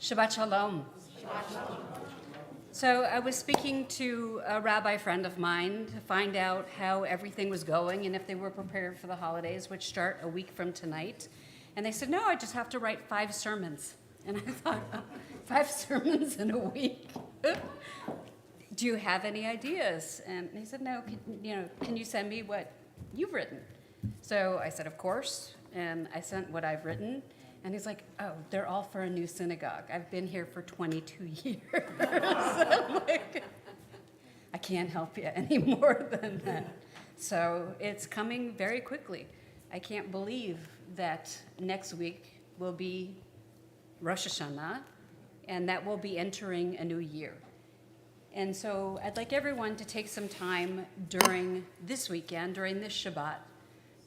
Shabbat Shalom. So I was speaking to a rabbi friend of mine to find out how everything was going and if they were prepared for the holidays, which start a week from tonight. And they said, no, I just have to write 5 sermons. And I thought, 5 sermons in a week? Do you have any ideas? And he said, no, can you send me what you've written? So I said, of course. And I sent what I've written. And he's like, oh, they're all for a new synagogue. I've been here for 22 years. I'm like, I can't help you any more than that. So it's coming very quickly. I can't believe that next week will be Rosh Hashanah, and that we'll be entering a new year. And so I'd like everyone to take some time during this weekend, during this Shabbat,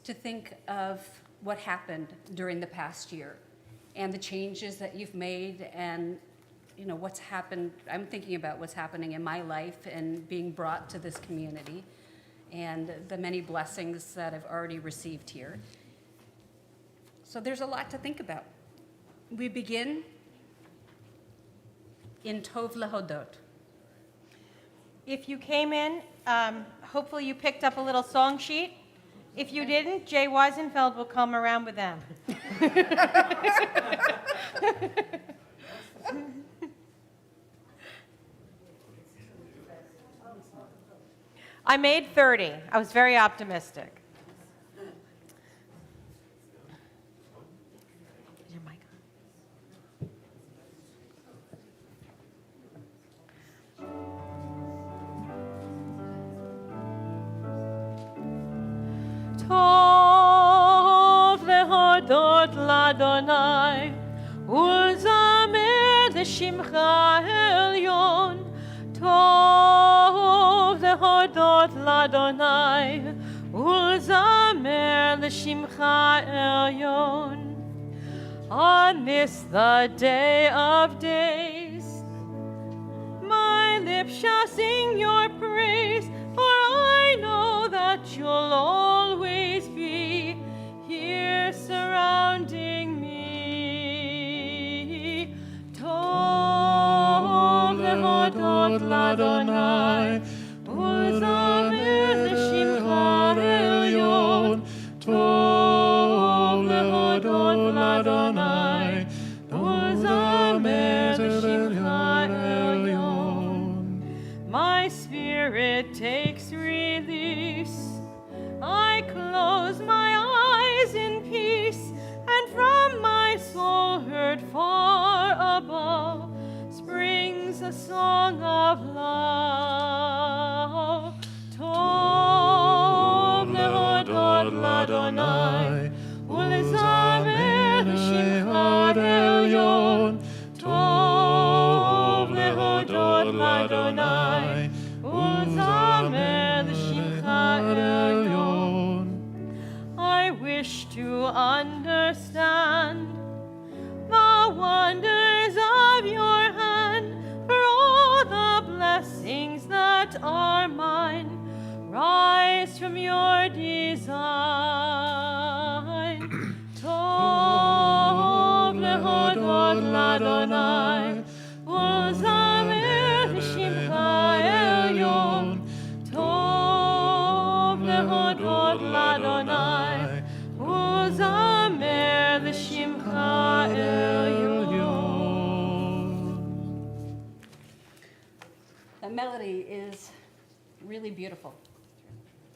to think of what happened during the past year and the changes that you've made and what's happened. I'm thinking about what's happening in my life and being brought to this community and the many blessings that I've already received here. So there's a lot to think about. We begin in Tov Lehodot. If you came in, hopefully you picked up a little song sheet. If you didn't, Jay Weisenfeld will come around with them. I made 30. I was very optimistic. Is your mic on? Tov lehodot l'Adonai, ulzamer l'shimcha elyon. Tov lehodot l'Adonai, ulzamer l'shimcha elyon. On this the day of days, my lips shall sing your praise, for I know that you'll always be here surrounding me. Tov lehodot l'Adonai, ulzamer l'shimcha elyon. Tov lehodot l'Adonai, ulzamer l'shimcha elyon. My spirit takes release. I close my eyes in peace, and from my soul heard far above springs a song of love. Tov lehodot l'Adonai, ulzamer l'shimcha elyon. Tov lehodot l'Adonai, ulzamer l'shimcha elyon. I wish to understand the wonders of your hand, for all the blessings that are mine rise from your design. Tov lehodot l'Adonai, ulzamer l'shimcha elyon. Tov lehodot l'Adonai, ulzamer l'shimcha elyon. That melody is really beautiful.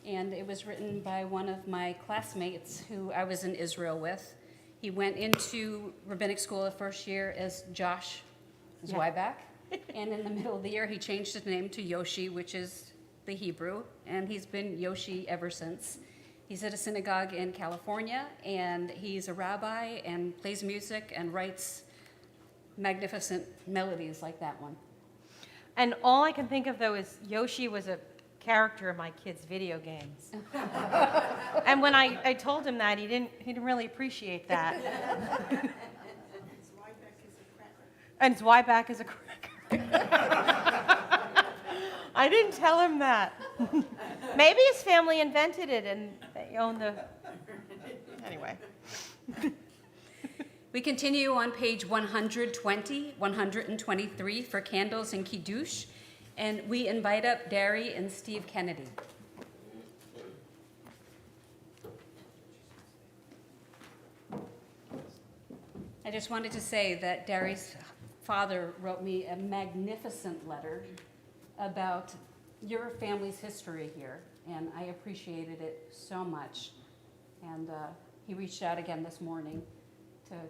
And it was written by one of my classmates who I was in Israel with. He went into rabbinic school the first year as Josh Zweiback. And in the middle of the year, he changed his name to Yoshi, which is the Hebrew. And he's been Yoshi ever since. He's at a synagogue in California, and he's a rabbi and plays music and writes magnificent melodies like that one. And all I can think of, though, is Yoshi was a character in my kids' video games. And when I told him that, he didn't really appreciate that. And Zweiback is a cracker. I didn't tell him that. Maybe his family invented it and they own the... Anyway. We continue on page 123 for candles and kiddush, and we invite up Derry and Steve Kennedy. I just wanted to say that Derry's father wrote me a magnificent letter about your family's history here, and I appreciated it so much. And he reached out again this morning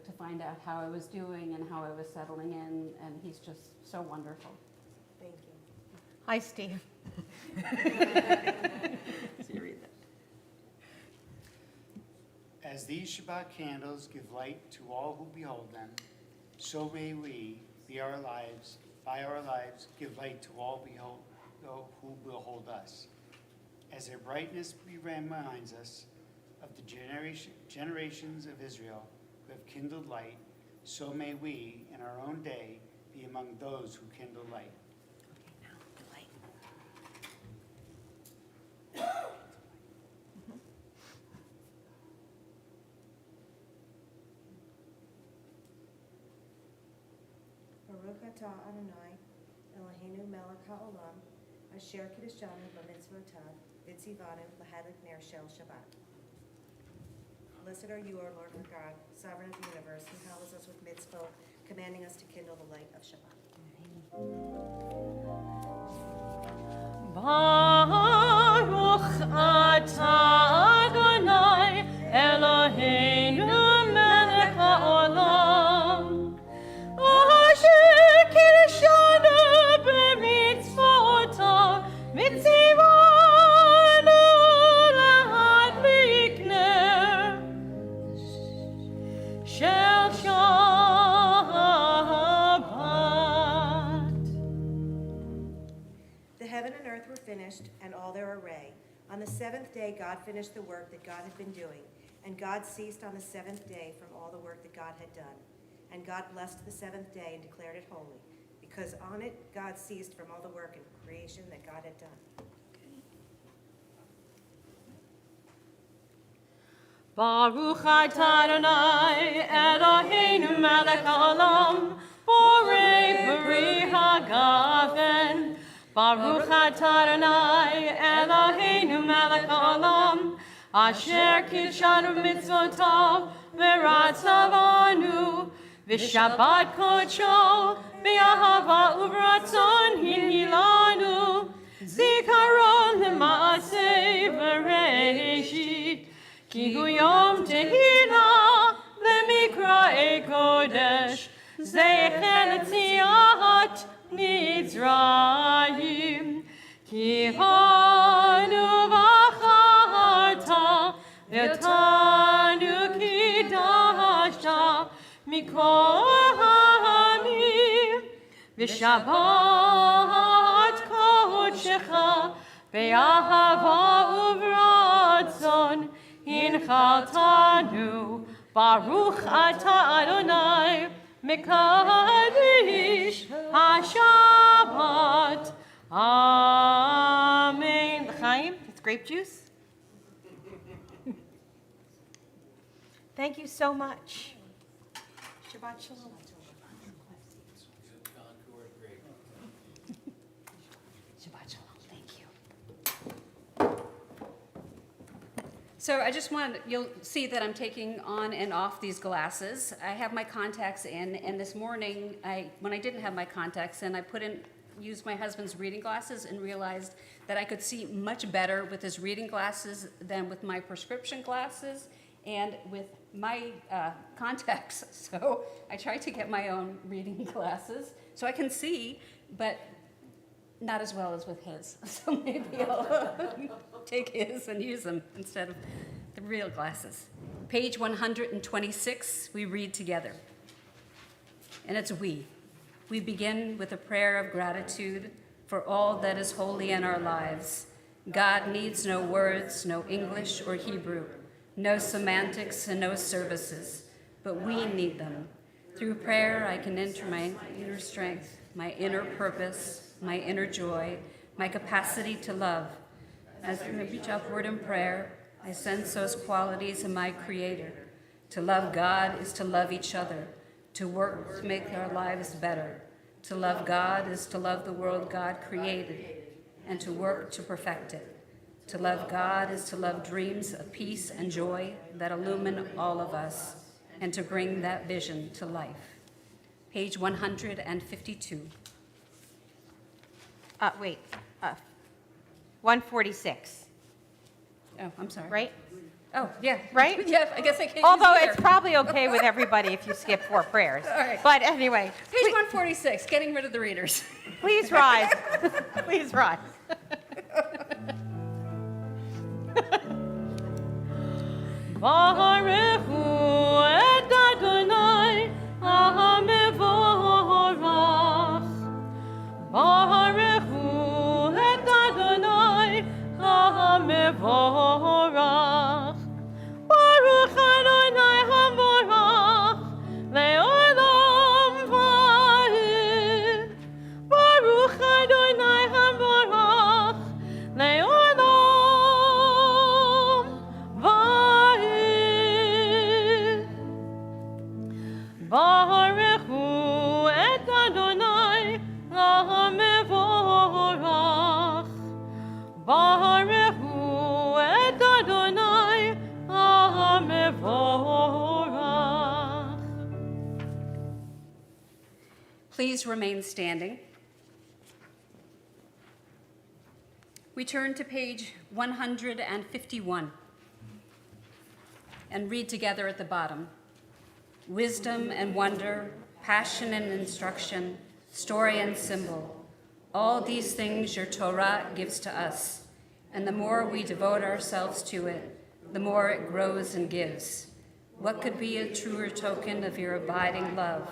to find out how I was doing and how I was settling in, and he's just so wonderful. Thank you. Hi, Steve. As these Shabbat candles give light to all who behold them, so may we, by our lives, give light to all who behold us. As their brightness reminds us of the generations of Israel who have kindled light, so may we, in our own day, be among those who kindle light. Baruch atah Adonai, Eloheinu melech haolam, asher kiddushanu b'mitzvotav, v'tzivanu l'hadlik ner shel Shabbat. Blessed are you, our Lord our God, sovereign of the universe, who hallows us with mitzvot, commanding us to kindle the light of Shabbat. Baruch atah Adonai, Eloheinu melech haolam, asher kiddushanu b'mitzvotav, v'tzivanu l'hadlik ner shel Shabbat. The heaven and earth were finished, and all their array. On the seventh day, God finished the work that God had been doing, and God ceased on the seventh day from all the work that God had done. And God blessed the seventh day and declared it holy, because on it God ceased from all the work and creation that God had done. Baruch atah Adonai, Eloheinu melech haolam, borei b'ri hagafen. Baruch atah Adonai, Eloheinu melech haolam, asher kiddushanu b'mitzvotav, v'ratzavanu, v'shabbat kodsho, v'ahava u'v'ratzon hinhilanu, zikaron l'maaseh v'reishit, ki hu yom tehillah lemikra'ei kodesh, zecher l'tziat Mitzrayim, ki hanu v'acharta, v'tanu kidashta, mikol ha'amim, v'shabbat kodshecha, v'ahava u'v'ratzon, hinchaltanu, Baruch atah Adonai, Mekadosh HaShabbat. Amen. L'chaim, it's grape juice. Thank you so much. Shabbat shalom. Shabbat shalom. Thank you. So I just want, you'll see that I'm taking on and off these glasses. I have my contacts in, and this morning, when I didn't have my contacts in, used my husband's reading glasses and realized that I could see much better with his reading glasses than with my prescription glasses and with my contacts. So I tried to get my own reading glasses so I can see, but not as well as with his. So maybe I'll take his and use them instead of the real glasses. Page 126, we read together. And it's we. We begin with a prayer of gratitude for all that is holy in our lives. God needs no words, no English or Hebrew, no semantics and no services, but we need them. Through prayer, I can enter my inner strength, my inner purpose, my inner joy, my capacity to love. As I reach upward in prayer, I sense those qualities in my Creator. To love God is to love each other, to work to make our lives better. To love God is to love the world God created and to work to perfect it. To love God is to love dreams of peace and joy that illumine all of us and to bring that vision to life. Page 152. 146, Oh, I'm sorry. right? Oh, yeah. Right? Yeah, I guess I can't Although use it's either. probably okay with everybody if you skip 4 prayers. All right. But anyway, Page 146, getting rid of the readers. please rise. Please rise. Baruch hu et Adonai ha'mevorach. Baruch hu et Adonai ha'mevorach. Baruch Adonai ha'mevorach le'olam va'ed. Baruch Adonai ha'mevorach le'olam va'ed. Baruch hu et Adonai ha'mevorach. Baruch hu et Adonai ha'mevorach. Please remain standing. We turn to page 151 and read together at the bottom. Wisdom and wonder, passion and instruction, story and symbol. All these things your Torah gives to us, and the more we devote ourselves to it, the more it grows and gives. What could be a truer token of your abiding love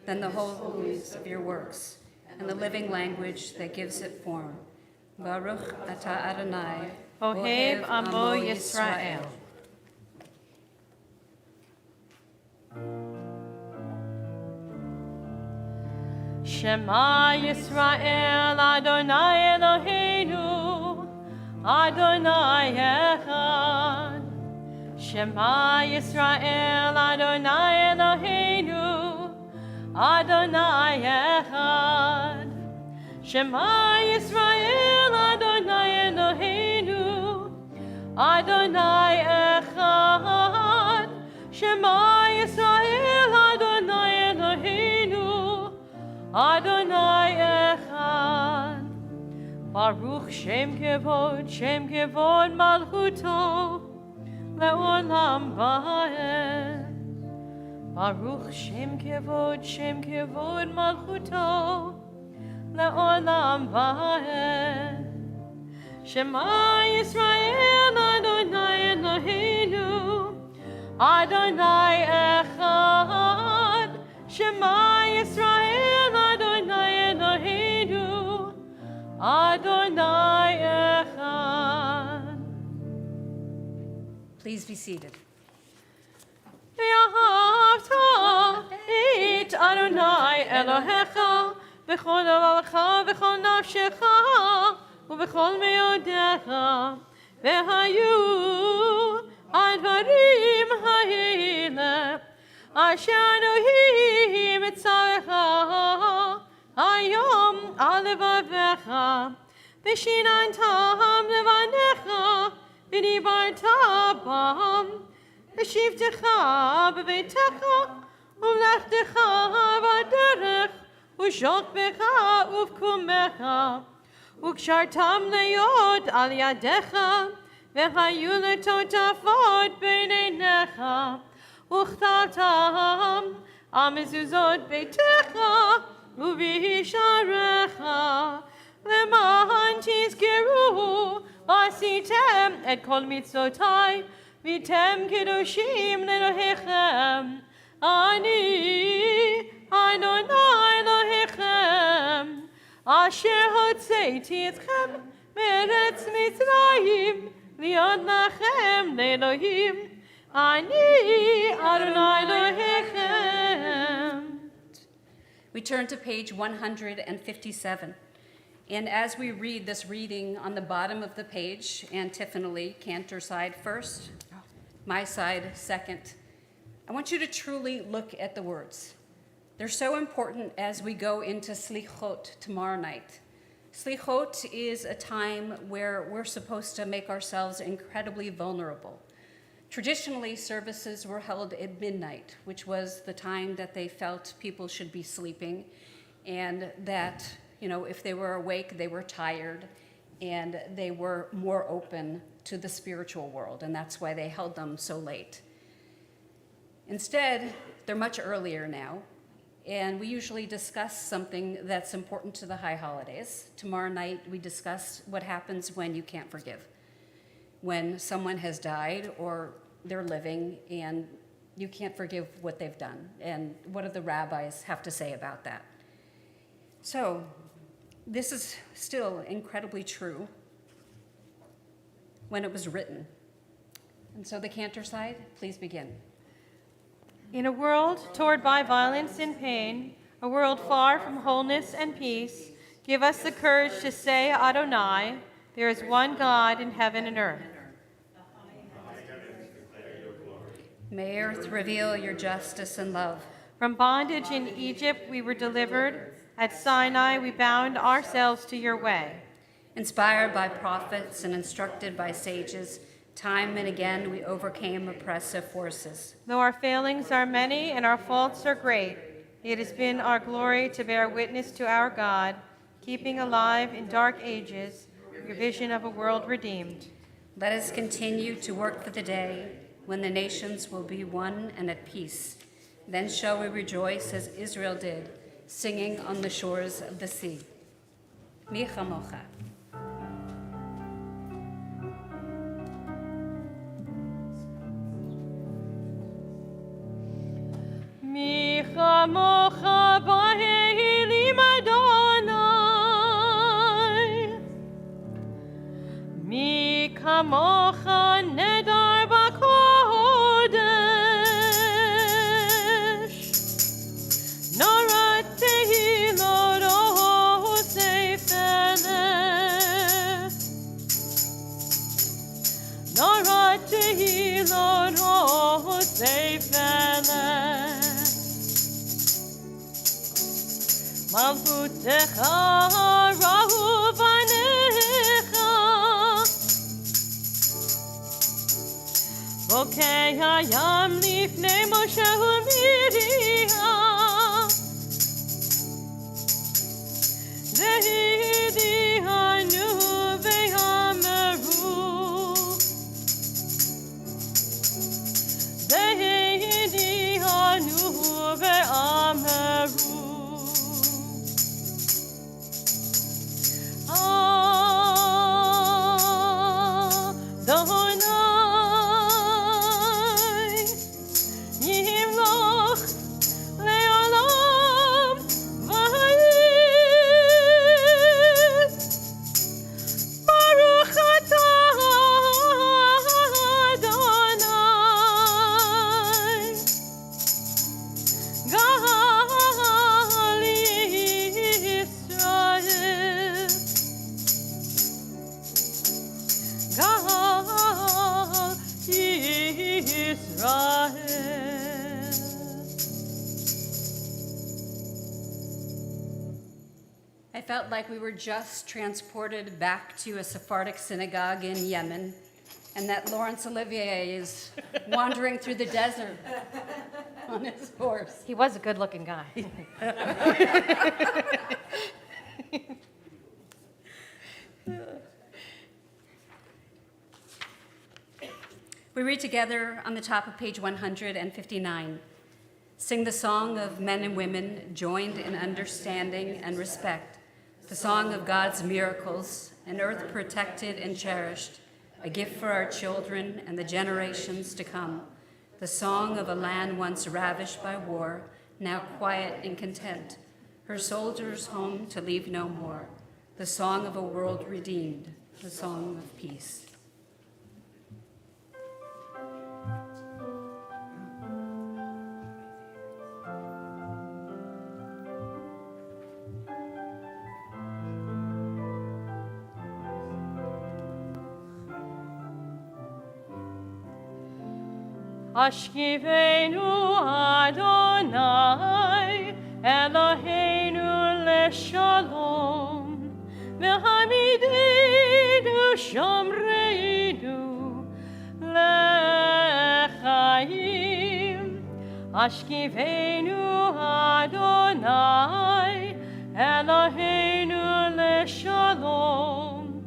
than the holies of your works and the living language that gives it form? Baruch atah Adonai, Ohev Amo Yisrael. Shema Yisrael Adonai Eloheinu Adonai Echad. Shema Yisrael Adonai Eloheinu Adonai Echad. Shema Yisrael Adonai Eloheinu Adonai Echad. Shema Yisrael Adonai Eloheinu Adonai Echad. Baruch Shem Kevod Malchuto Le'olam Va'ed. Baruch Shem Kevod Malchuto Le'olam Va'ed. Shema Yisrael Adonai Eloheinu Adonai Echad. Shema Yisrael Adonai Eloheinu Adonai Echad. Please be seated. Ve'ahavta et Adonai Elohecha b'chol levavecha v'chol nafshecha u'b'chol me'odecha ve'hayu advarim ha'ele asher Elohim etzarecha hayom al levavecha v'shinantam levanecha v'dibarta bam v'shivtecha b'beitecha u'mlechtecha b'derech u'shokbecha u'vkumecha u'kshartam leyod al yadecha v'hayu letotafot b'neinecha u'chtatam amezuzot beitecha u'visharecha leman tizkeru asitem et kol mitzvotai vitem kedoshim lelohechem ani Adonai Elohechem asher hotzeiti etchem meretz Mitzrayim liod lachem leElohim ani Adonai Elohechem. We turn to page 157. And as we read this reading on the bottom of the page, antiphonally, Cantor side first, my side second, I want you to truly look at the words. They're so important as we go into Slichot tomorrow night. Slichot is a time where we're supposed to make ourselves incredibly vulnerable. Traditionally, services were held at midnight, which was the time that they felt people should be sleeping, and that, if they were awake, they were tired, and they were more open to the spiritual world, and that's why they held them so late. Instead, they're much earlier now, and we usually discuss something that's important to the high holidays. Tomorrow night, we discuss what happens when you can't forgive, when someone has died or they're living and you can't forgive what they've done, and what do the rabbis have to say about that? So, this is still incredibly true when it was written. And so the Cantor side, please begin. In a world torn by violence and pain, a world far from wholeness and peace, give us the courage to say, Adonai, there is one God in heaven and earth. May earth reveal your justice and love. From bondage in Egypt we were delivered. At Sinai we bound ourselves to your way. Inspired by prophets and instructed by sages, time and again we overcame oppressive forces. Though our failings are many and our faults are great, it has been our glory to bear witness to our God, keeping alive in dark ages your vision of a world redeemed. Let us continue to work for the day when the nations will be one and at peace. Then shall we rejoice as Israel did, singing on the shores of the sea. Mi chamocha. Mi chamocha b'elim Adonai. Mi kamocha nedar b'kodesh. Noratehi lo seifele. Noratehi lo seifele. Malchutecha rahu banecha. Bokeh hayam lifnei Moshe u'Miriam. Zehidihanu ve'ameru. Zehidihanu ve'ameru. I felt like we were just transported back to a Sephardic synagogue in Yemen, and that Laurence Olivier is wandering through the desert on his horse. He was a good-looking guy. We read together on the top of page 159. Sing the song of men and women joined in understanding and respect, the song of God's miracles, an earth protected and cherished, a gift for our children and the generations to come, the song of a land once ravished by war, now quiet and content, her soldiers home to leave no more, the song of a world redeemed, the song of peace. Ashkivenu Adonai, Eloheinu leshalom, v'hamidenu shomreinu lechaim. Ashkivenu Adonai, Eloheinu leshalom,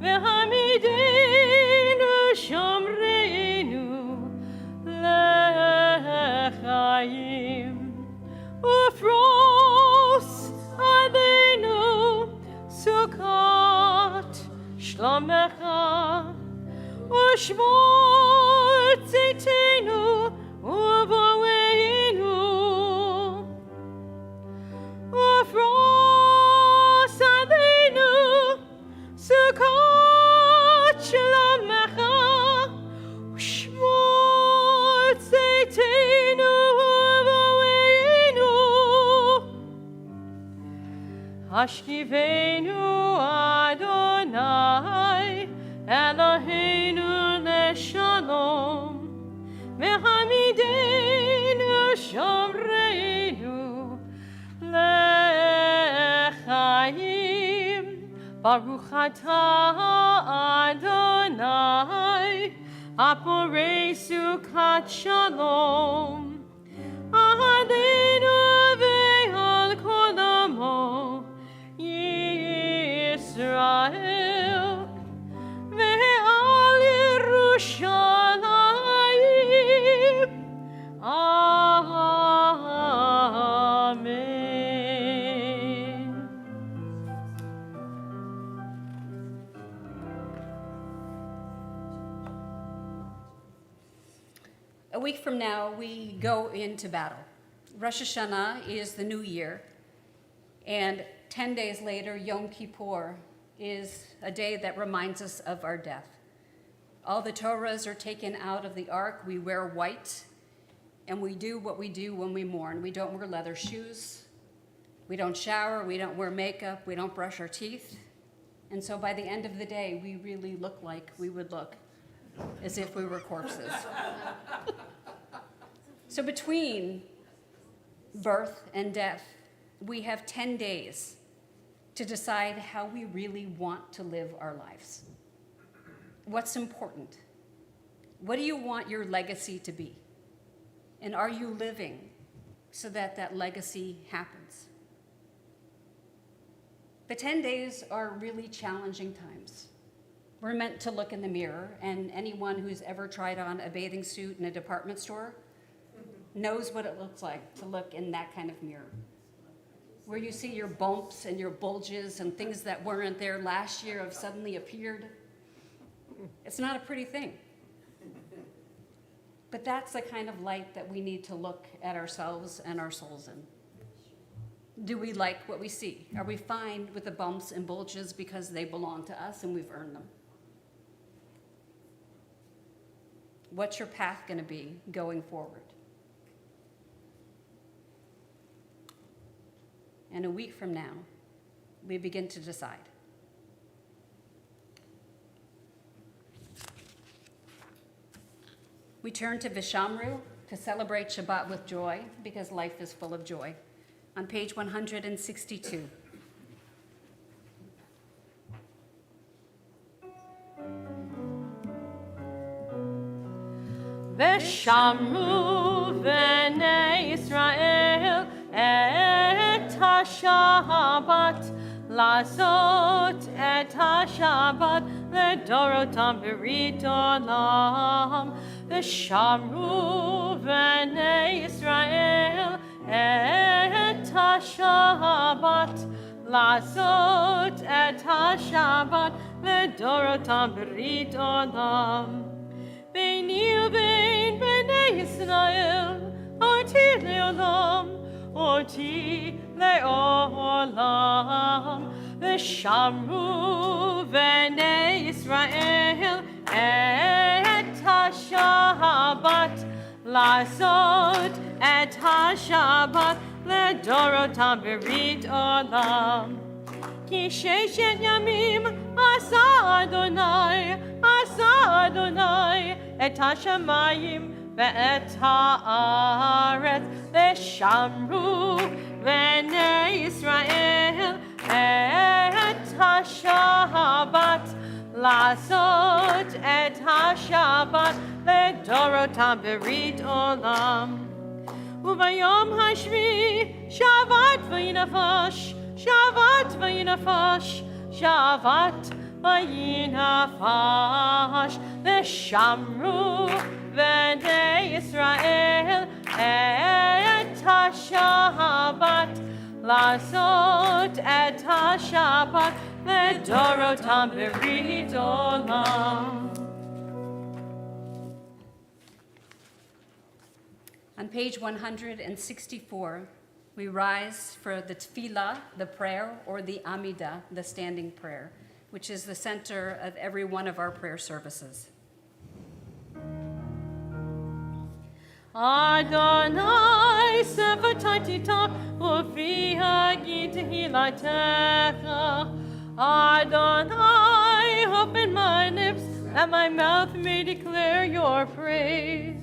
v'hamidenu shomreinu lechaim. Ufros aleinu sukkot shlomecha, ushmor tzitenu uvoeinu. Ufros aleinu sukkot shlomecha, ushmor tzitenu uvoeinu. Ashkivenu Adonai, Eloheinu leshalom, v'hamidenu shomreinu lechaim. Baruch atah Adonai, aporei sukat shalom, aleinu ve'al kol amo Yisrael, ve'al Yerushalayim. Amen. A week from now, we go into battle. Rosh Hashanah is the new year, and 10 days later, Yom Kippur is a day that reminds us of our death. All the Torahs are taken out of the ark. We wear white, and we do what we do when we mourn. We don't wear leather shoes. We don't shower. We don't wear makeup. We don't brush our teeth. And so by the end of the day, we really look like we would look as if we were corpses. So between birth and death, we have 10 days to decide how we really want to live our lives. What's important? What do you want your legacy to be? And are you living so that that legacy happens? The 10 days are really challenging times. We're meant to look in the mirror, and anyone who's ever tried on a bathing suit in a department store knows what it looks like to look in that kind of mirror, where you see your bumps and your bulges and things that weren't there last year have suddenly appeared. It's not a pretty thing. But that's the kind of light that we need to look at ourselves and our souls in. Do we like what we see? Are we fine with the bumps and bulges because they belong to us and we've earned them? What's your path going to be going forward? And a week from now, we begin to decide. We turn to Vishamru to celebrate Shabbat with joy, because life is full of joy. On page 162. Veshamru v'nei Yisrael et ha-Shabbat, לעשות את השבת לדורותם ברית עולם. ושמרו בני ישראל את השבת, לעשות את השבת לדורותם ברית עולם. ביני ובין בני ישראל אותי לעולם, אותי לעולם. ושמרו בני ישראל את השבת, לעשות את השבת לדורותם ברית עולם. כי ששת ימים עשה אדוני את השמיים ואת הארץ ושמרו בני ישראל את השבת, לעשות את השבת לדורותם ברית עולם. וביום השביעי שבת וינפש, שבת וינפש, שבת וינפש, ושמרו בני ישראל את השבת, לעשות את השבת לדורותם ברית עולם. On page 164, we rise for the tefillah, the prayer, or the amidah, the standing prayer, which is the center of every one of our prayer services. Adonai sevatitita ufi hagi tehilatecha. Adonai, open my lips, that my mouth may declare your praise.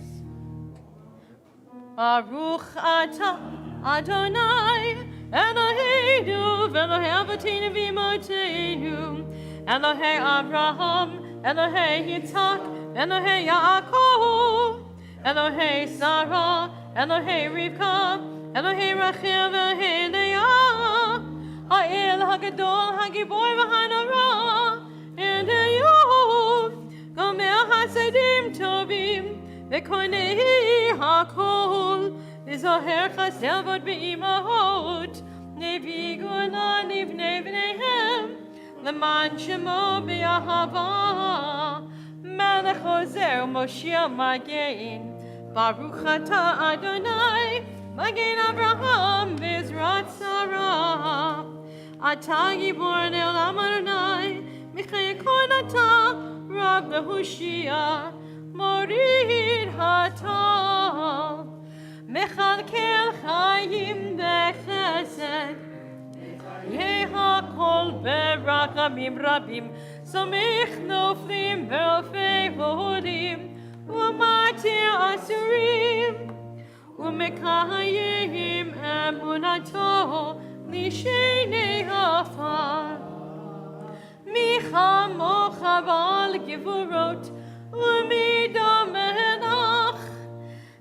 Baruch atah Adonai Eloheinu v'Elohei Avotinu v'Imotenu, Elohei Abraham, Elohei Yitzhak, Elohei Yaakov, Elohei Sarah, Elohei Rivka, Elohei Rachel, Elohei Leah, Ha'el HaGadol, HaGibor v'Hanara, and Eyov, Gomer Hasadim Tovim, V'Konei HaKol, V'Zoher Chasevot V'Imahot, Nevi Golan Livnei B'neihem, L'man Shemo B'Yahava, Melech Ozer Moshiach Magen, Baruch Atah Adonai, Magen Abraham V'Ezrat Sarah, Atah Gibor Ne'olam Adonai, Michai Kon Atah, Rab Nehushia, Morid Hatal, Mechalkel Chayim Bechesed, Yehakol Berachamim Rabim, Somech Noflim Ve'ofei Vodim, Umatir Asurim, Umekayim Emunato, Lishenei Afar, Michamo Chaval Gevurot, Umida Menach,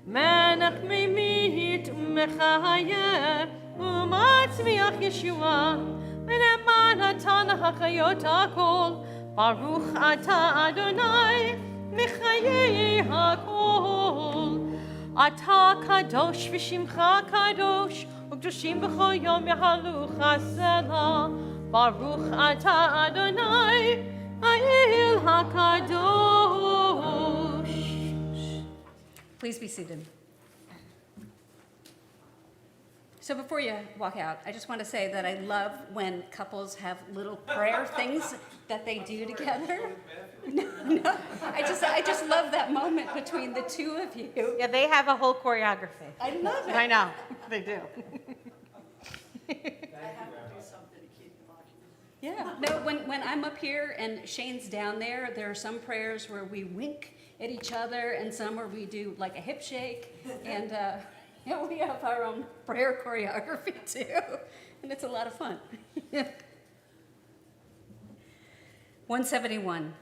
Menach Mimit Umechayeh, Umatzmiach Yeshua, Meneman Atana HaChayot HaKol, Baruch Atah Adonai, Mechayei HaKol, Atah Kadosh V'Shimcha Kadosh, Ukdoshim B'chol Yom Yahalu Chasela, Baruch Atah Adonai, Ha'el HaKadosh. Please be seated. So before you walk out, I just want to say that I love when couples have little prayer things that they do together. No, I just love that moment between the two of you. Yeah, they have a whole choreography. I love it. I know, they do. Yeah. No, when I'm up here and Shane's down there, there are some prayers where we wink at each other and some where we do like a hip shake. And we have our own prayer choreography too. And it's a lot of fun. 171.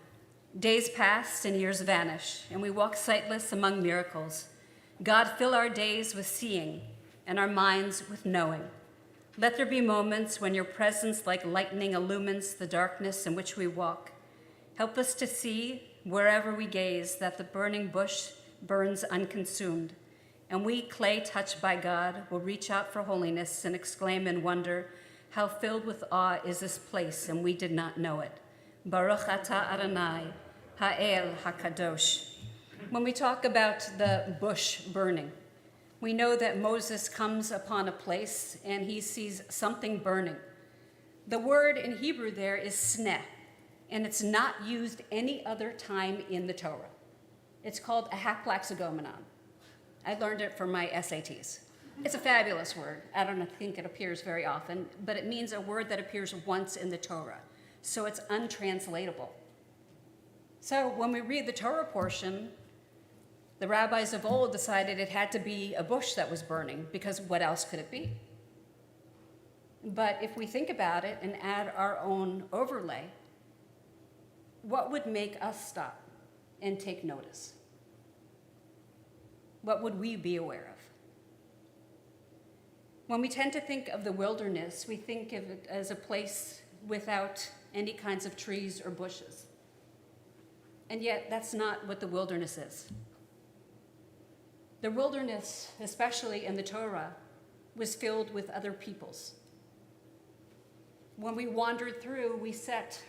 Days pass and years vanish, and we walk sightless among miracles. God, fill our days with seeing and our minds with knowing. Let there be moments when your presence like lightning illumines the darkness in which we walk. Help us to see, wherever we gaze, that the burning bush burns unconsumed, and we, clay touched by God, will reach out for holiness and exclaim in wonder, how filled with awe is this place, and we did not know it. Baruch atah Adonai, Ha'el HaKadosh. When we talk about the bush burning, we know that Moses comes upon a place and he sees something burning. The word in Hebrew there is sneh, and it's not used any other time in the Torah. It's called a haplaxagomenon. I learned it from my SATs. It's a fabulous word. I don't think it appears very often, but it means a word that appears once in the Torah. So it's untranslatable. So when we read the Torah portion, The rabbis of old decided it had to be a bush that was burning, because what else could it be? But if we think about it and add our own overlay, what would make us stop and take notice? What would we be aware of? When we tend to think of the wilderness, we think of it as a place without any kinds of trees or bushes. And yet, that's not what the wilderness is. The wilderness, especially in the Torah, was filled with other peoples. When we wandered through, we set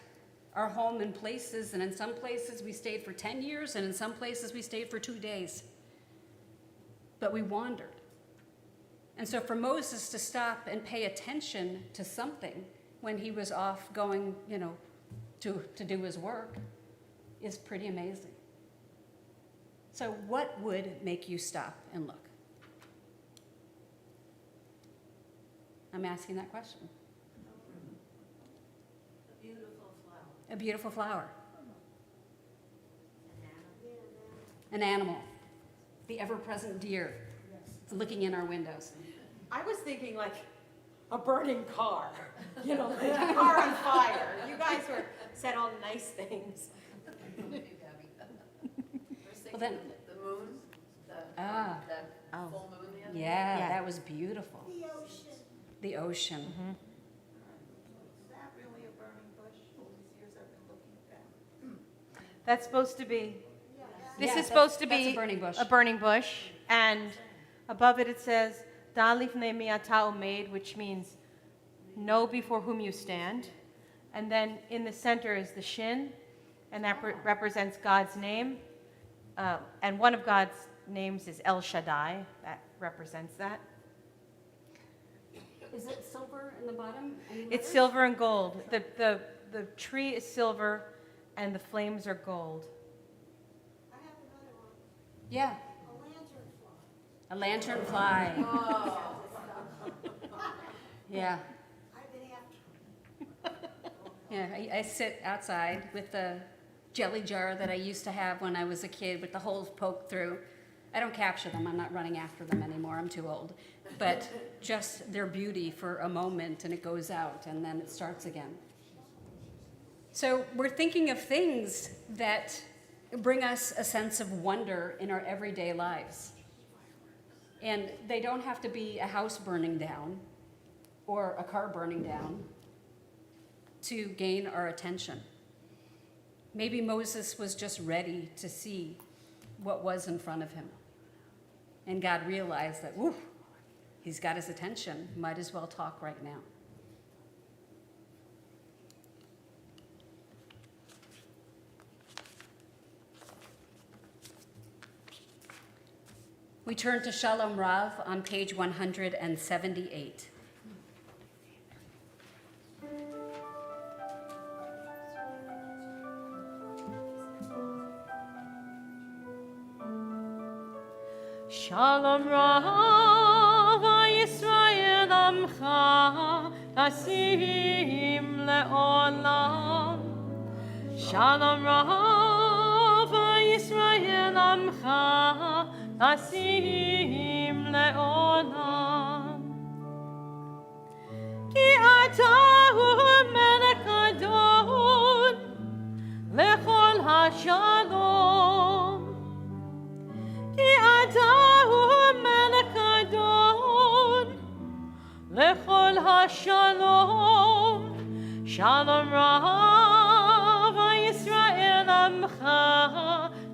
our home in places, and in some places we stayed for 10 years, and in some places we stayed for 2 days. But we wandered. And so for Moses to stop and pay attention to something when he was off going, to do his work is pretty amazing. So what would make you stop and look? I'm asking that question. A beautiful flower. A beautiful flower. An animal. The ever-present deer. It's looking in our windows. I was thinking like a burning car, like a car on fire. You guys said all nice things. Well, then, The moon, the full moon the other day. yeah, that was beautiful. The ocean. The ocean. Is that really a burning bush? All these years I've been looking at that. That's supposed to be. This Yeah, is supposed to that's be a burning bush. a burning bush, and above it says "Da lifnei mi ata omed," which means know before whom you stand. And then in the center is the shin, and that represents God's name. And one of God's names is El Shaddai. That represents that. Is it silver in the bottom? It's silver and gold. The tree is silver, and the flames are gold. I have another one, Yeah, a lantern fly. a lantern fly. Yeah. I've been after Yeah, I sit outside with the jelly jar that I used to have when I was a kid with the holes poked through. I don't capture them. I'm not running after them anymore. I'm too old. But just their beauty for a moment, and it goes out, and then it starts again. So we're thinking of things that bring us a sense of wonder in our everyday lives. And they don't have to be a house burning down or a car burning down to gain our attention. Maybe Moses was just ready to see what was in front of him. And God realized that, whew, he's got his attention. Might as well talk right now. We turn to Shalom Rav on page 178. Shalom Rav Yisrael Amcha Tasim Le'olam. Shalom Rav Yisrael Amcha Tasim Le'olam. Ki Atahu Melech Adon Lechol HaShalom. Ki Atahu Melech Adon Lechol HaShalom. Shalom Rav Yisrael Amcha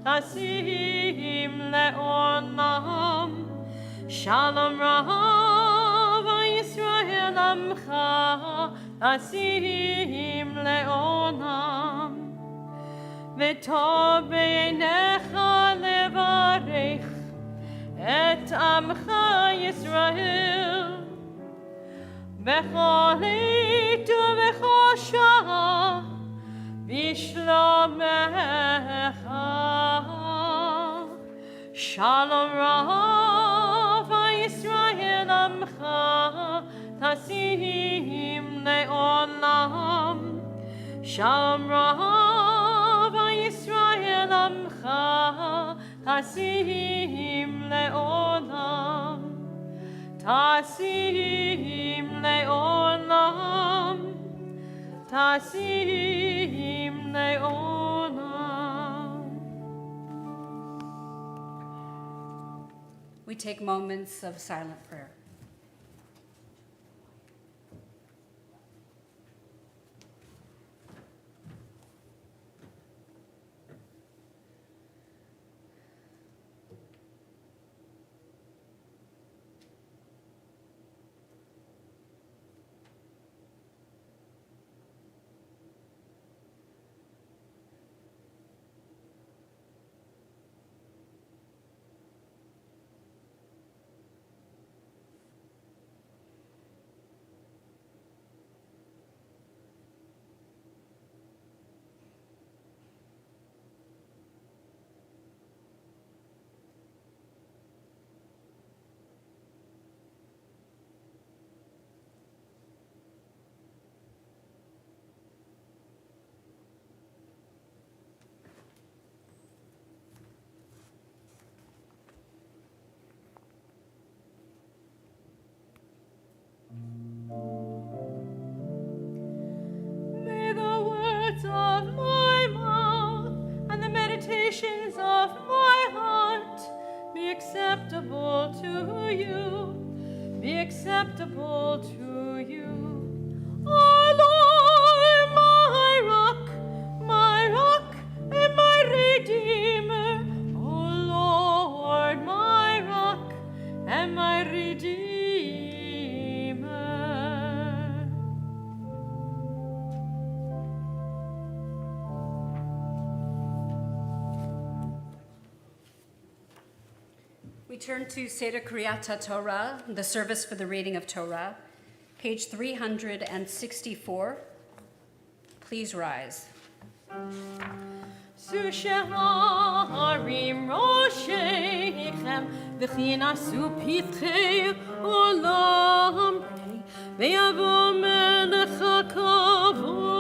Tasim Le'olam. Shalom Rav Yisrael Amcha Tasim Le'olam. V'tov b'einecha levarech et amcha Yisrael b'chol עת ובכל שעה בשלומך. Shalom Rav Yisrael Amcha Tasim Le'olam. Shalom Rav Yisrael Amcha tasim le'olam, tasim le'olam, tasim le'olam. We take moments of silent prayer. May the words of my mouth and the meditations of my heart be acceptable to you, be acceptable to you. O Lord, my rock and my redeemer. O Lord, my rock and my redeemer. We turn to Seder Kriyat Torah, the service for the reading of Torah, page 364. Please rise. Susharim Rosheichem v'chinasu pitchei olam ve'yavo melech hakavod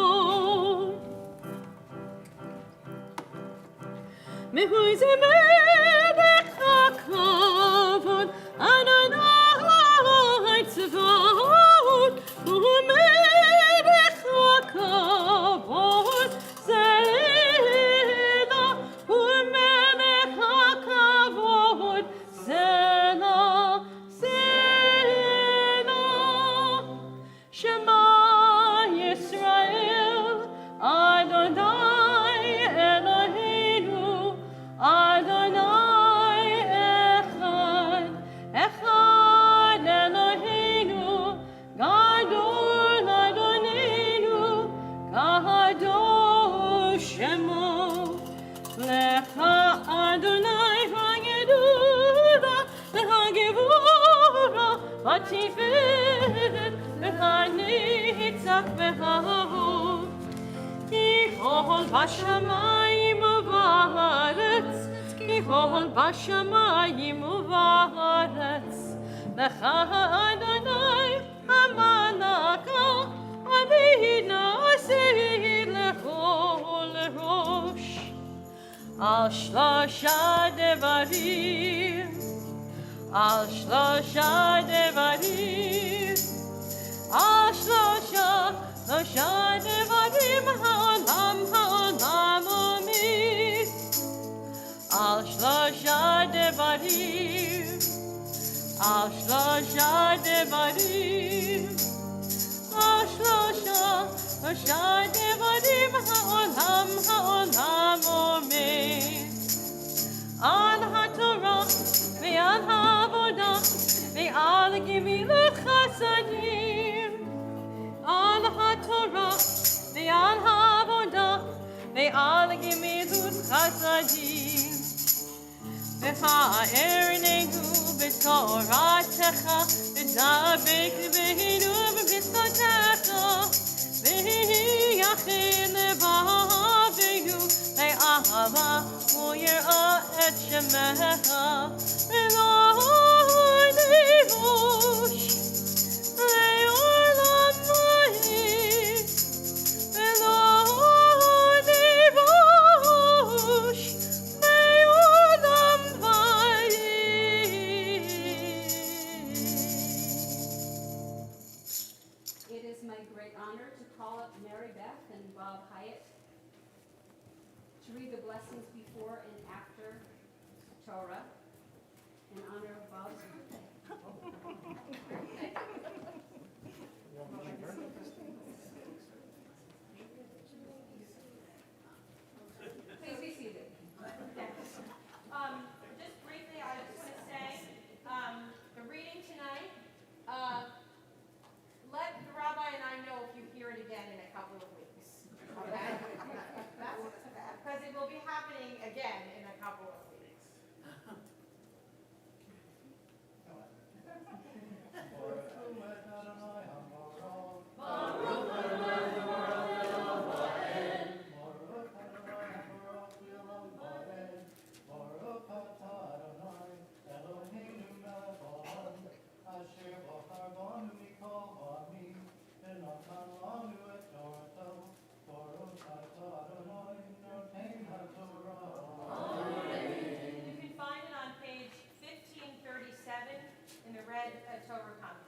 mehui ze melech hakavod Adonai tzvaot u'melech hakavod Selah u'melech hakavod Selah Selah Shema Yisrael Adonai Eloheinu Adonai Echad Echad Eloheinu Gadol Adonenu Gadol Shemo Lecha Adonai Hagedula Lecha Gevura Vatiferet Lecha Nitzach V'Hahod Kihol Bashamayim Uvaretz Kihol Bashamayim Uvaretz Lecha Adonai Hamalaka Avinu Aseh Lechol Rosh Al Shlosha Devarim Al Shlosha Devarim Al Shlosha Devarim Ha'olam Omed Al Shlosha Devarim Al Shlosha Devarim Al Shlosha Devarim Ha'olam Omed Al HaTorah Ve'al HaAvodah Ve'al Gemilut Chasadim Al HaTorah Ve'al HaAvodah Ve'al Gemilut Chasadim V'ha'ernegu b'toratecha v'dabek v'hinu b'mitzvotecha v'yachil levavehu le'ahava u'yirah et shemecha v'lo nivush le'olam v'hid v'lo nivush le'olam Mary Beth and Bob Hyatt to read the blessings before and after Torah in honor of Bob's birthday. Please be seated. Just briefly, I just want to say, the reading tonight, let the rabbi and I know if you hear it again in a couple of weeks. Okay? Because it will be happening again in a couple of weeks. You can find it on page 1537 in the red Torah commentary.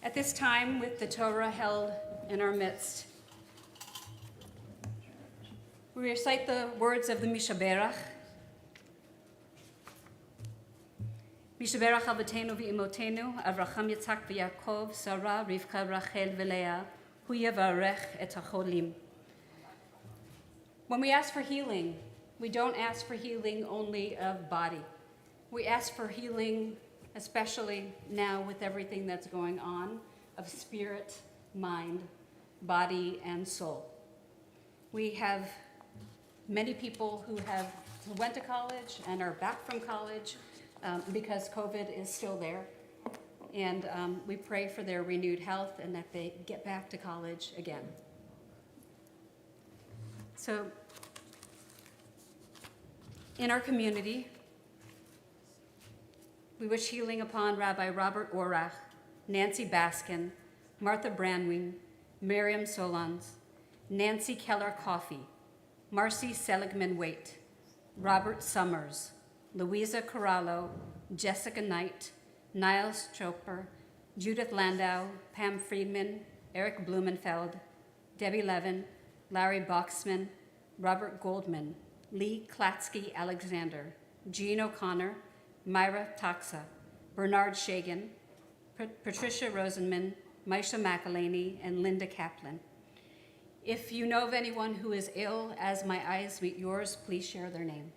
At this time, with the Torah held in our midst, we recite the words of the Mishaberach. Mishaberach Avotenu v'imotenu, Avraham, Yitzhak v'Yaakov, Sarah, Rivka, Rachel v'Leah, Hu yavarech et hacholim. When we ask for healing We don't ask for healing only of body. We ask for healing, especially now with everything that's going on, of spirit, mind, body, and soul. We have many people who went to college and are back from college because COVID is still there. And we pray for their renewed health and that they get back to college again. So, in our community, we wish healing upon Rabbi Robert Orach, Nancy Baskin, Martha Brandwing, Miriam Solons, Nancy Keller Coffey, Marcy Seligman-Waite, Robert Summers, Louisa Corallo, Jessica Knight, Niles Chopper, Judith Landau, Pam Friedman, Eric Blumenfeld, Debbie Levin, Larry Boxman, Robert Goldman, Lee Klatsky Alexander, Jean O'Connor, Myra Taxa, Bernard Shagan, Patricia Rosenman, Maisha McElhaney, and Linda Kaplan. If you know of anyone who is ill as my eyes meet yours, please share their name.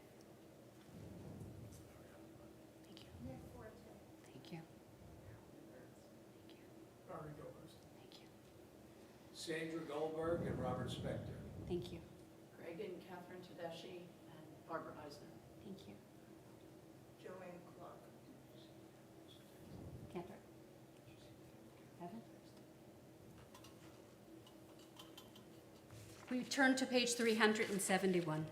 Thank you. Thank you. Robert Gilbert, Thank you. Sandra Goldberg, and Robert Spector. Thank you. Greg and Catherine Tedeschi and Barbara Eisner. Thank you. Joanne Clark. Cantor. Evan? We turn to page 371.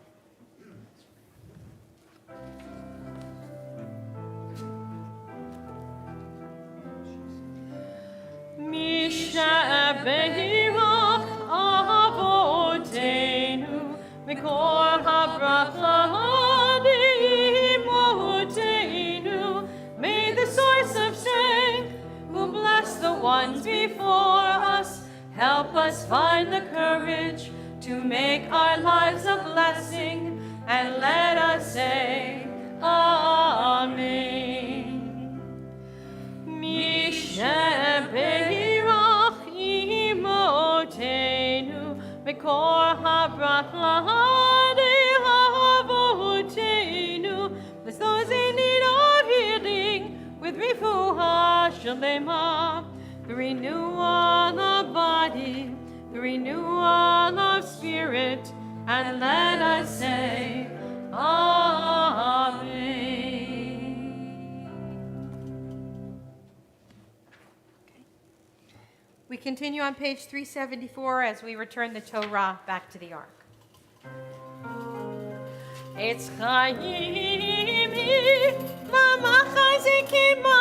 Mishabehirach avotenu, mikor habracha dimotenu. May the source of strength, who bless the ones before us, help us find the courage to make our lives a blessing, and let us say, Amen. Mishabehirach imotenu, mikor habracha dehavotenu. Bless those in need of healing with refuah shalema, the renewal of body, the renewal of spirit, and let us say, Amen. We continue on page 374 as we return the Torah back to the Ark. It's Chaimi, Mamachazikima,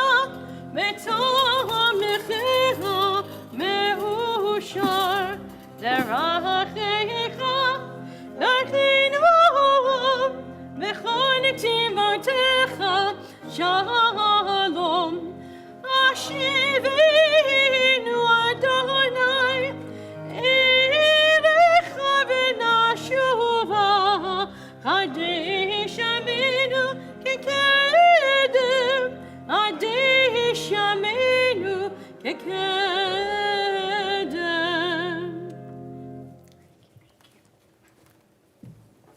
Metom Nechecha, Meushar, Derachecha, Darchinoam, Mechon Timotecha, Shalom, Ashivenu Adonai, Elecha v'nashuva, Kadesh Amenu kekedem, Kadesh Amenu kekedem.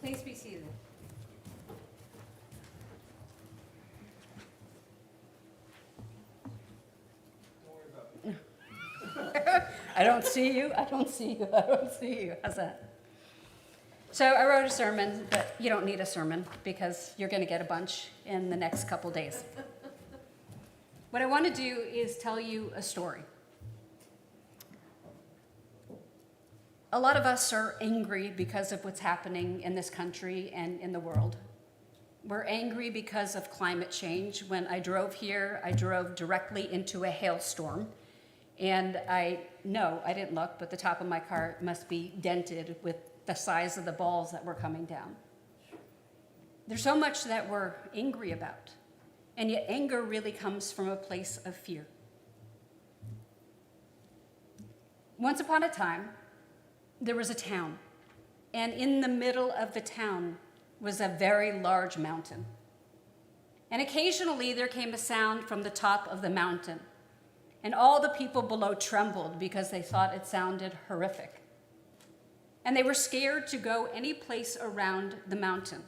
Please be seated. I don't see you. I don't see you. I don't see you. How's that? So I wrote a sermon, but you don't need a sermon because you're going to get a bunch in the next couple days. What I want to do is tell you a story. A lot of us are angry because of what's happening in this country and in the world. We're angry because of climate change. When I drove here, I drove directly into a hailstorm. And I know, I didn't look, but the top of my car must be dented with the size of the balls that were coming down. There's so much that we're angry about. And yet anger really comes from a place of fear. Once upon a time, there was a town. And in the middle of the town was a very large mountain. And occasionally there came a sound from the top of the mountain. And all the people below trembled because they thought it sounded horrific. And they were scared to go any place around the mountain.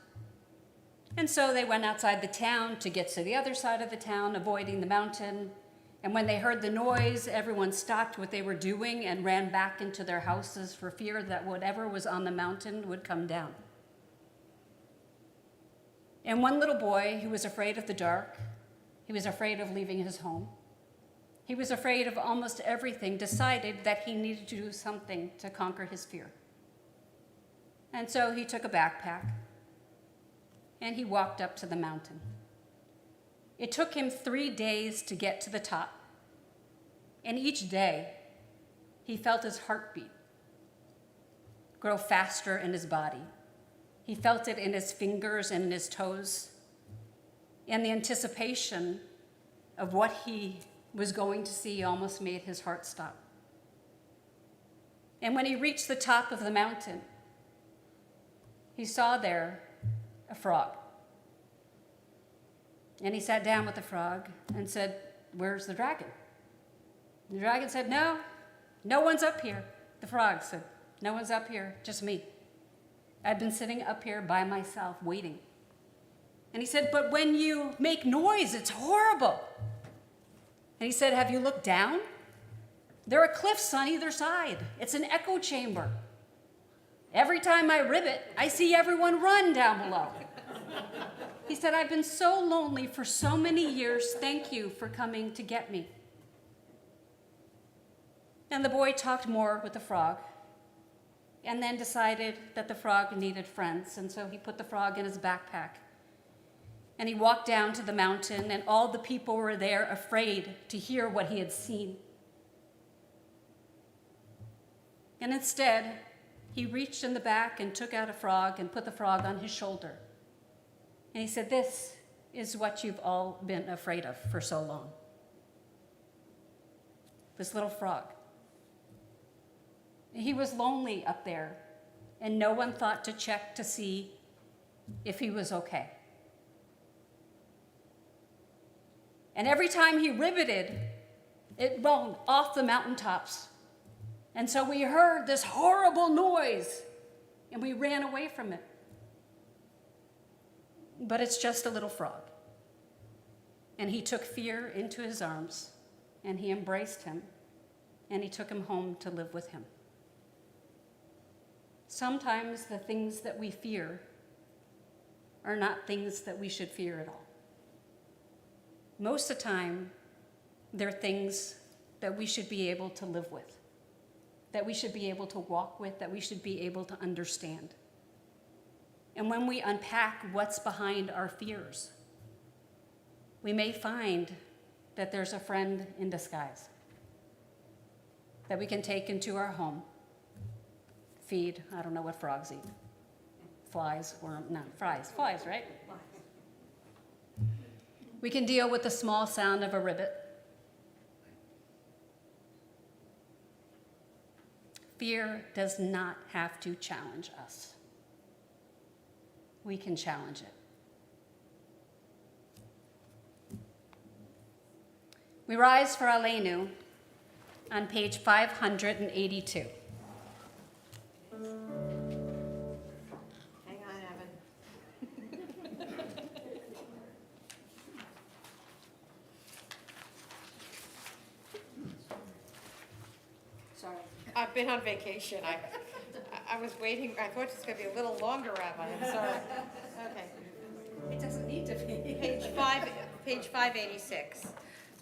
And so they went outside the town to get to the other side of the town, avoiding the mountain. And when they heard the noise, everyone stopped what they were doing and ran back into their houses for fear that whatever was on the mountain would come down. And one little boy who was afraid of the dark, he was afraid of leaving his home, he was afraid of almost everything, decided that he needed to do something to conquer his fear. And so he took a backpack and he walked up to the mountain. It took him 3 days to get to the top. And each day, he felt his heartbeat grow faster in his body. He felt it in his fingers and in his toes. And the anticipation of what he was going to see almost made his heart stop. And when he reached the top of the mountain, he saw there a frog. And he sat down with the frog and said, "Where's the dragon?" And the dragon said, no one's up here. The frog said, "No one's up here, just me. I've been sitting up here by myself waiting." And he said, "But when you make noise, it's horrible." And he said, "Have you looked down? There are cliffs on either side. It's an echo chamber. Every time I ribbit, I see everyone run down below." He said, "I've been so lonely for so many years. Thank you for coming to get me." And the boy talked more with the frog and then decided that the frog needed friends. And so he put the frog in his backpack and he walked down to the mountain, and all the people were there afraid to hear what he had seen. And instead, he reached in the back and took out a frog and put the frog on his shoulder. And he said, "This is what you've all been afraid of for so long. This little frog." He was lonely up there, and no one thought to check to see if he was okay. And every time he ribbited, it rolled off the mountaintops. And so we heard this horrible noise, and we ran away from it. But it's just a little frog. And he took fear into his arms, and he embraced him, and he took him home to live with him. Sometimes the things that we fear are not things that we should fear at all. Most of the time, they're things that we should be able to live with, that we should be able to walk with, that we should be able to understand. And when we unpack what's behind our fears, we may find that there's a friend in disguise that we can take into our home, feed, I don't know what frogs eat, flies, flies, right? We can deal with the small sound of a ribbit. Fear does not have to challenge us. We can challenge it. We rise for Aleinu on page 582. Hang on, Evan. Sorry. I've been on vacation. I was waiting. I thought it was going to be a little longer, Rabbi. I'm sorry. Okay. It doesn't need to be. Page 586.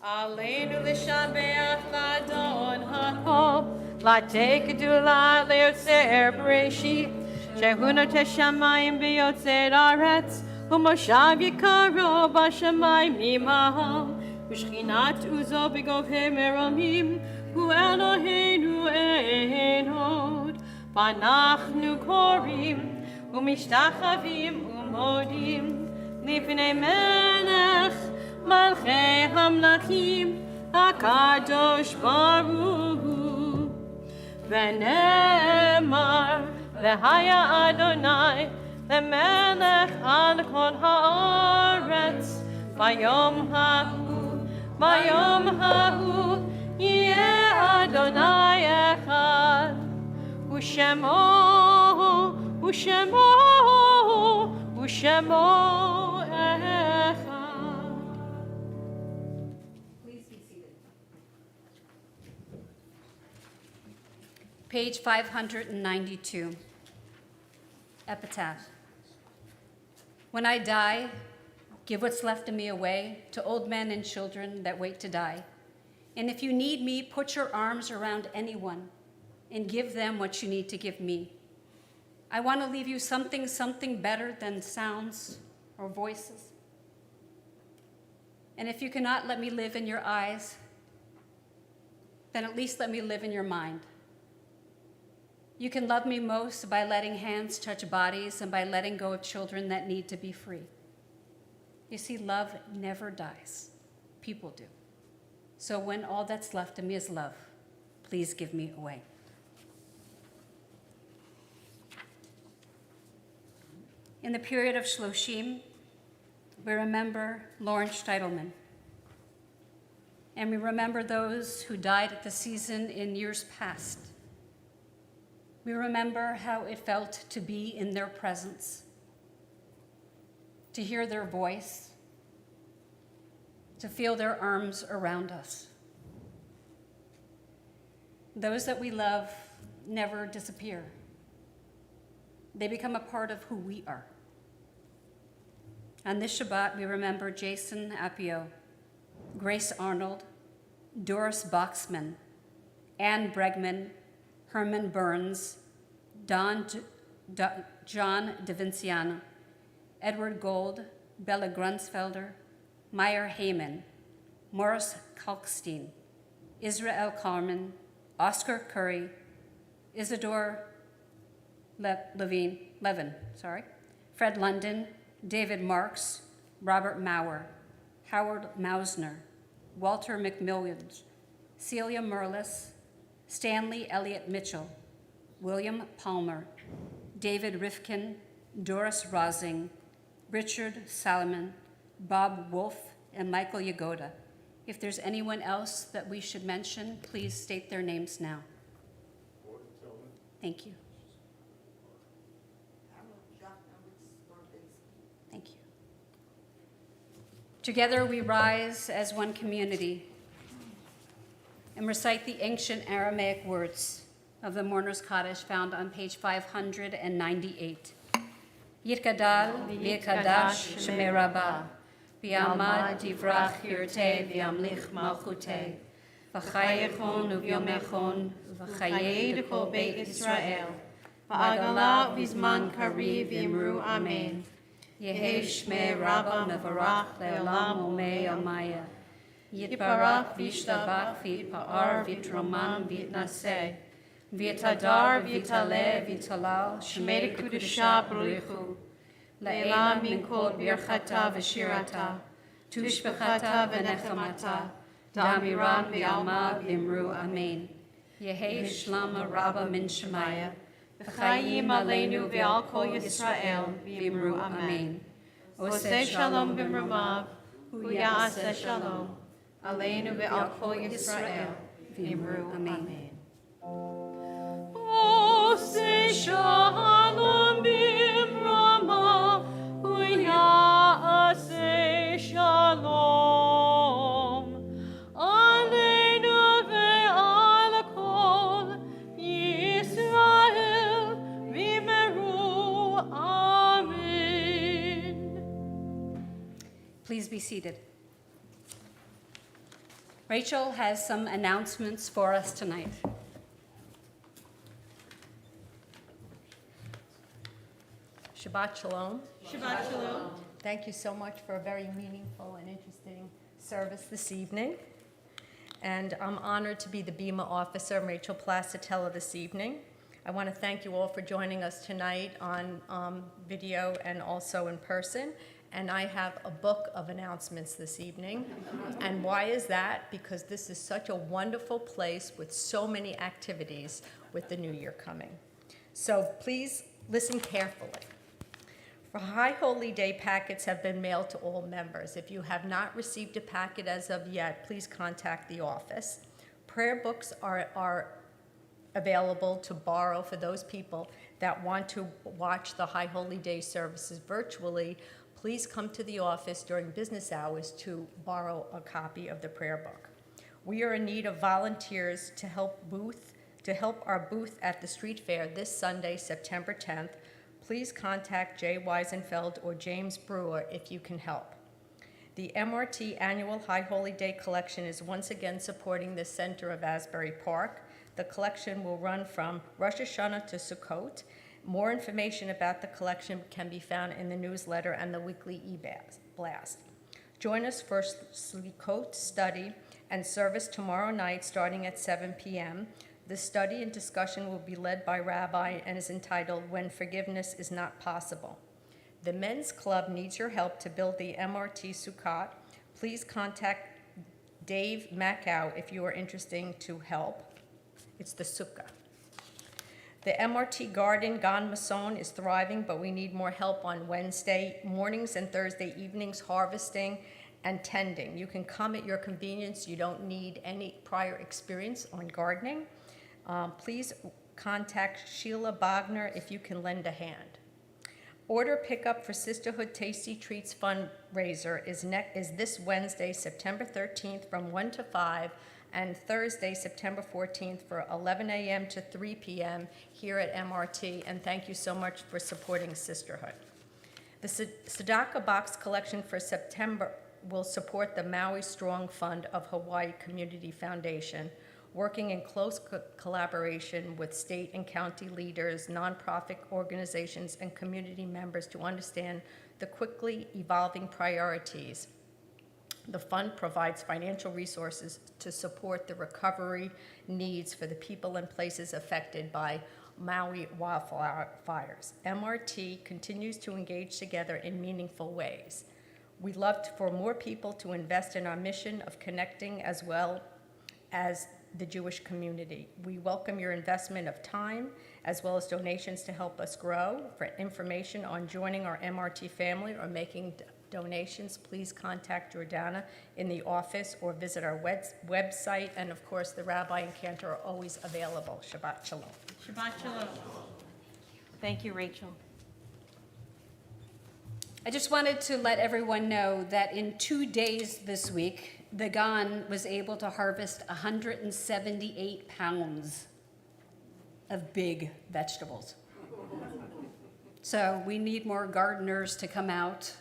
Aleinu l'shabeach l'adon ha'kol, l'atei kedula le'yotzer b'reishit, shehu noteh shamayim b'yotzer aretz, u'moshav yikaro b'shamayim imahal, u'shchinat uzo b'govhe meromim, hu Eloheinu ein od, v'anachnu korim, u'mishtachavim u'modim, lifnei melech, Malchei Hamlachim HaKadosh Baruch Hu V'nemar V'haya Adonai L'melech Al Kol Haaretz V'yom Hahu Yeh Adonai Echad U'shemo Shemo Echad. Please be seated. Page 592. Epitaph. When I die, give what's left of me away to old men and children that wait to die. And if you need me, put your arms around anyone and give them what you need to give me. I want to leave you something better than sounds or voices. And if you cannot let me live in your eyes, then at least let me live in your mind. You can love me most by letting hands touch bodies and by letting go of children that need to be free. You see, love never dies. People do. So when all that's left of me is love, please give me away. In the period of Shloshim, we remember Lawrence Edelman. And we remember those who died at the season in years past. We remember how it felt to be in their presence, to hear their voice, to feel their arms around us. Those that we love never disappear. They become a part of who we are. On this Shabbat, we remember Jason Apio, Grace Arnold, Doris Boxman, Anne Bregman, Herman Burns, John DeVinciano, Edward Gold, Bella Grunsfelder, Meyer Heyman, Morris Kalkstein, Israel Carmen, Oscar Curry, Isidore Levin, Fred London, David Marks, Robert Maurer, Howard Mausner, Walter McMillions, Celia Merlis, Stanley Elliott Mitchell, William Palmer, David Rifkin, Doris Rosing, Richard Salomon, Bob Wolf, and Michael Yagoda. If there's anyone else that we should mention, please state their names now. Thank you. Thank you. Together we rise as one community and recite the ancient Aramaic words of the Mourner's Kaddish found on page 598. Yitkadal v'yikadash shemei Rabba, v'yamad divrach hirtei v'yamlich malchutei, v'chayechon u'vyomechon v'chayei d'kol beit Israel, v'agala v'zman kariv v'imru amen. Yehi shmei Rabba mevarach le'olam umei amaya. Yitbarach v'yishtabach v'yitpa'ar v'yitroman v'yitnaseh. V'yitadar v'yitaleh v'yitalal shmei kudusha b'ruchu. Le'elam min kol birchata v'shirata. Tushbechata v'nechamata. Damiran v'yalma v'imru amen. Yehi shlama Rabba min shemaya. V'chayim aleinu v'al kol Yisrael v'imru amen. Oseh shalom b'mrumav. U'ya'aseh shalom. Aleinu v'al kol Yisrael v'imru amen. Oseh shalom b'mrumav. U'ya'aseh shalom. Aleinu ve'al kol Yisrael v'imru amen. Please be seated. Rachel has some announcements for us tonight. Shabbat Shalom. Shabbat shalom. Thank you so much for a very meaningful and interesting service this evening. And I'm honored to be the Bima officer, Rachel Placitella, this evening. I want to thank you all for joining us tonight on video and also in person. And I have a book of announcements this evening. And why is that? Because this is such a wonderful place with so many activities with the new year coming. So please listen carefully. For High Holy Day packets have been mailed to all members. If you have not received a packet as of yet, please contact the office. Prayer books are available to borrow for those people that want to watch the High Holy Day services virtually. Please come to the office during business hours to borrow a copy of the prayer book. We are in need of volunteers to help our booth at the street fair this Sunday, September 10th. Please contact Jay Weisenfeld or James Brewer if you can help. The MRT Annual High Holy Day Collection is once again supporting the center of Asbury Park. The collection will run from Rosh Hashanah to Sukkot. More information about the collection can be found in the newsletter and the weekly e-blast. Join us for Sukkot study and service tomorrow night starting at 7 p.m. The study and discussion will be led by Rabbi and is entitled, When Forgiveness is Not Possible. The Men's Club needs your help to build the MRT Sukkot. Please contact Dave Mackow if you are interested to help. It's the Sukkah. The MRT Garden Gan Mason is thriving, but we need more help on Wednesday mornings and Thursday evenings harvesting and tending. You can come at your convenience. You don't need any prior experience on gardening. Please contact Sheila Bogner if you can lend a hand. Order pickup for Sisterhood Tasty Treats fundraiser is this Wednesday, September 13th from 1 to 5, and Thursday, September 14th for 11 a.m. to 3 p.m. here at MRT, and thank you so much for supporting Sisterhood. The Tzedakah Box collection for September will support the Maui Strong Fund of Hawaii Community Foundation, working in close collaboration with state and county leaders, nonprofit organizations, and community members to understand the quickly evolving priorities. The fund provides financial resources to support the recovery needs for the people and places affected by Maui wildfires. MRT continues to engage together in meaningful ways. We'd love for more people to invest in our mission of connecting as well as the Jewish community. We welcome your investment of time as well as donations to help us grow. For information on joining our MRT family or making donations, please contact Jordana in the office or visit our website. And of course, the Rabbi and Cantor are always available. Shabbat Shalom. Shabbat Shalom. Thank you, Rachel. I just wanted to let everyone know that in 2 days this week, the Gan was able to harvest 178 pounds of big vegetables. So we need more gardeners to come out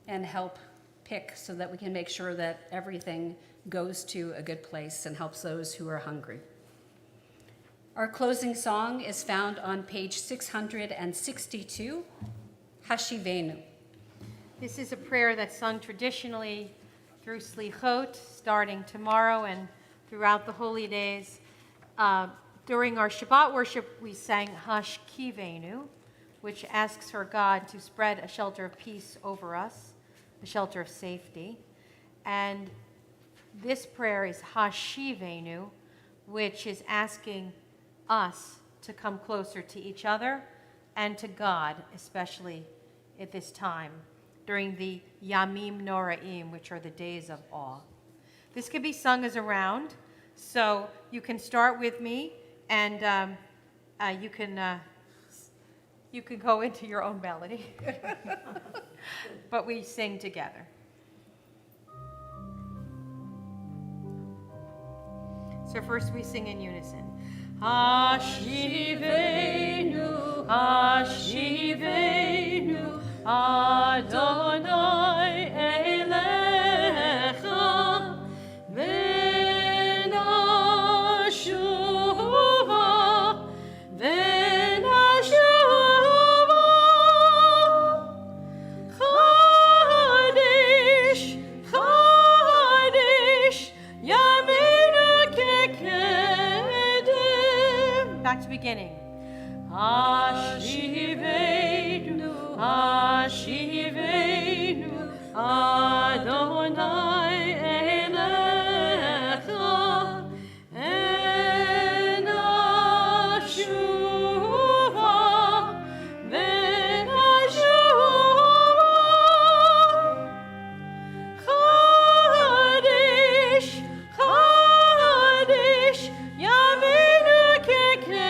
and help pick so that we can make sure that everything goes to a good place and helps those who are hungry. Our closing song is found on page 662, Hashivenu. This is a prayer that's sung traditionally through Slichot, starting tomorrow and throughout the holy days. During our Shabbat worship, we sang Hashkivenu, which asks for God to spread a shelter of peace over us, a shelter of safety. And this prayer is Hashivenu, which is asking us to come closer to each other and to God, especially at this time, during the Yamim Noraim, which are the days of awe. This can be sung as a round, so you can start with me, and you can go into your own melody, but we sing together. So first we sing in unison. Hashivenu, Hashivenu, Adonai Elecha, V'nashuva, V'nashuva, Chadish, Chadish, Yaminu Kekedem. Back to beginning. Hashivenu, Hashivenu, Adonai Elecha, Enashuva, V'nashuva, Chadish, Chadish, Yaminu Kekedem.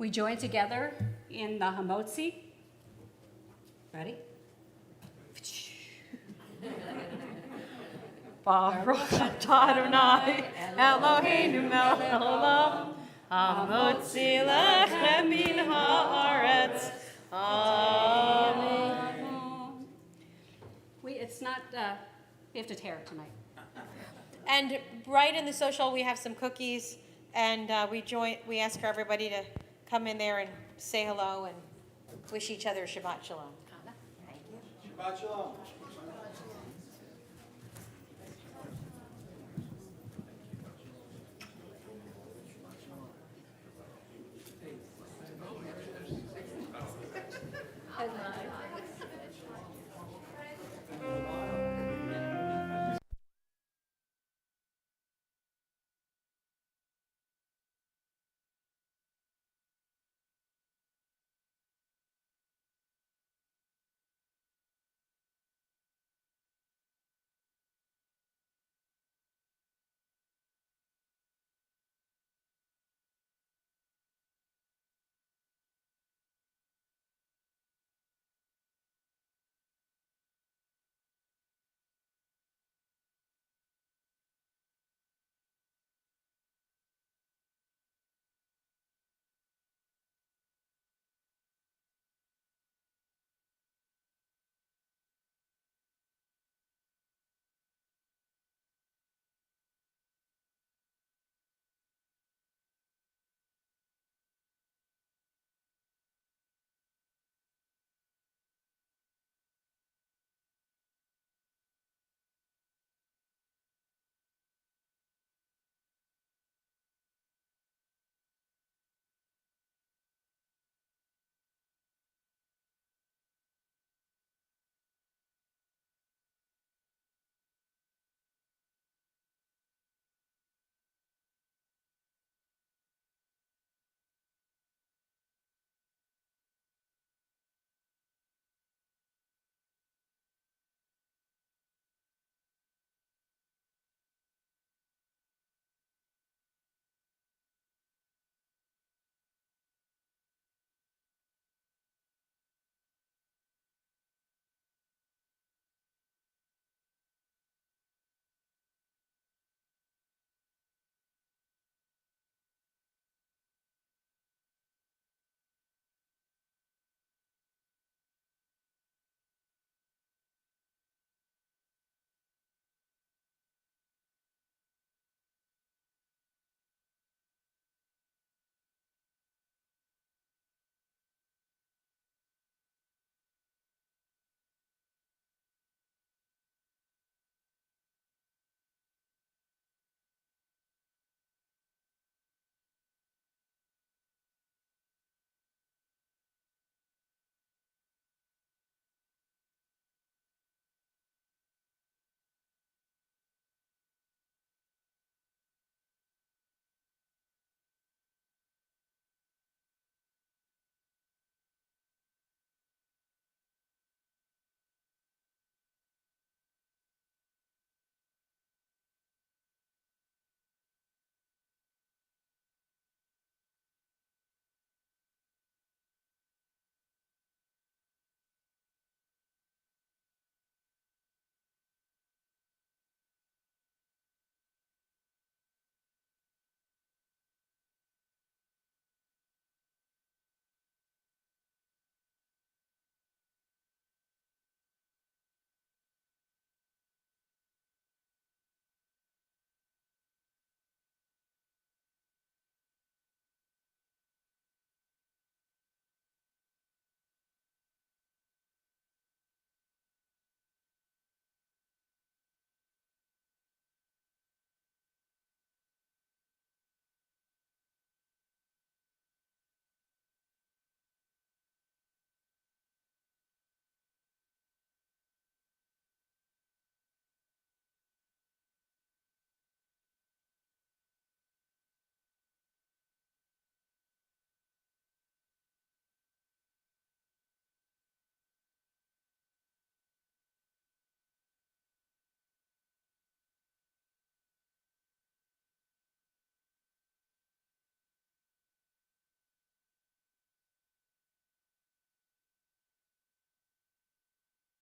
We join together in the Hamotzi. Ready? Baruch atah Adonai, Eloheinu melech haolam, hamotzi lechem min haaretz. Amen. It's not, we have to tear it tonight. And right in the social, we have some cookies, and we ask for everybody to come in there and say hello and wish each other Shabbat Shalom. Shabbat Shalom.